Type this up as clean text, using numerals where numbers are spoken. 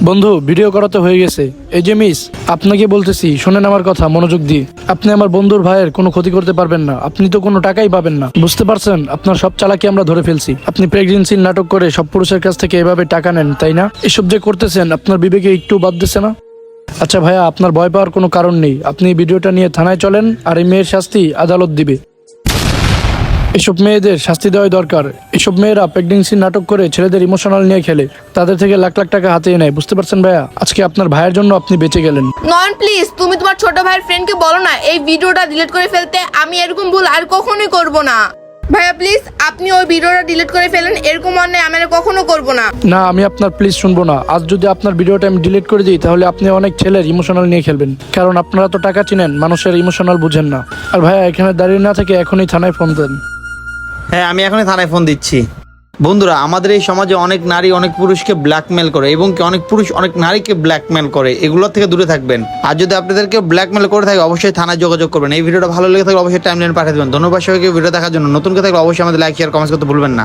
বন্ধু ভিডিও করা তো হয়ে গেছে। এই যে মিস, আপনাকে বলতেছি শোনেন আমার কথা মনোযোগ দিয়ে। আপনি আমার বন্ধুর ভাইয়ের কোনো ক্ষতি করতে পারবেন না, আপনি তো কোনো টাকাই পাবেন না, বুঝতে পারছেন? আপনার সব চালাকি আমরা ধরে ফেলছি। আপনি প্রেগনেন্সির নাটক করে সব পুরুষের কাছ থেকে এভাবে টাকা নেন, তাই না? এসব যে করতেছেন আপনার বিবেকে একটু বাদ দিচ্ছে না? আচ্ছা ভাইয়া, আপনার ভয় পাওয়ার কোনো কারণ নেই। আপনি ভিডিওটা নিয়ে থানায় চলেন, আর এই মেয়ের শাস্তি আদালত দিবে। এসব মেয়েদের শাস্তি দেওয়াই দরকার। এসব মেয়েরা প্রেগনেন্সি নাটক করে ছেলেদের ইমোশনাল নিয়ে খেলে, তাদের থেকে লাখ লাখ টাকা হাতিয়ে নেয়, বুঝতে পারছেন ভাইয়া? আজকে আপনার ভাইয়ের জন্য আপনি বেঁচে গেলেন। নয়ন প্লিজ, তুমি তোমার ছোট ভাইয়ের ফ্রেন্ডকে বলো না এই ভিডিওটা ডিলিট করে ফেলতে। আমি এরকম ভুল আর কখনোই করব না। ভাইয়া প্লিজ, আপনি ওই ভিডিওটা ডিলিট করে ফেলেন। এরকম অন্যায় আমি আর কখনো করব না। না, আমি আপনার প্লিজ শুনবো না। আজ যদি আপনার ভিডিওটা আমি ডিলিট করে দিই, তাহলে আপনি অনেক ছেলের ইমোশনাল নিয়ে খেলবেন, কারণ আপনারা তো টাকা চিনেন, মানুষের ইমোশনাল বুঝেন না। আর ভাইয়া, এখানে দাঁড়িয়ে না থেকে এখনই থানায় ফোন দেন। হ্যাঁ, আমি এখনই থানায় ফোন দিচ্ছি। বন্ধুরা, আমাদের এই সমাজে অনেক নারী অনেক পুরুষকে ব্ল্যাকমেল করে এবং কি অনেক পুরুষ অনেক নারীকে ব্ল্যাকমেল করে। এগুলোর থেকে দূরে থাকবেন। আর যদি আপনাদেরকে ব্ল্যাকমেল করে থাকে, অবশ্যই থানায় যোগাযোগ করবেন। এই ভিডিওটা ভালো লেগে থাকলে অবশ্যই টাইমলাইন পাঠিয়ে দেবেন। ধন্যবাদ সবাইকে ভিডিও দেখার জন্য। নতুন কথা থাকলে অবশ্যই আমাদের লাইক শেয়ার কমেন্ট করতে ভুলবেন না।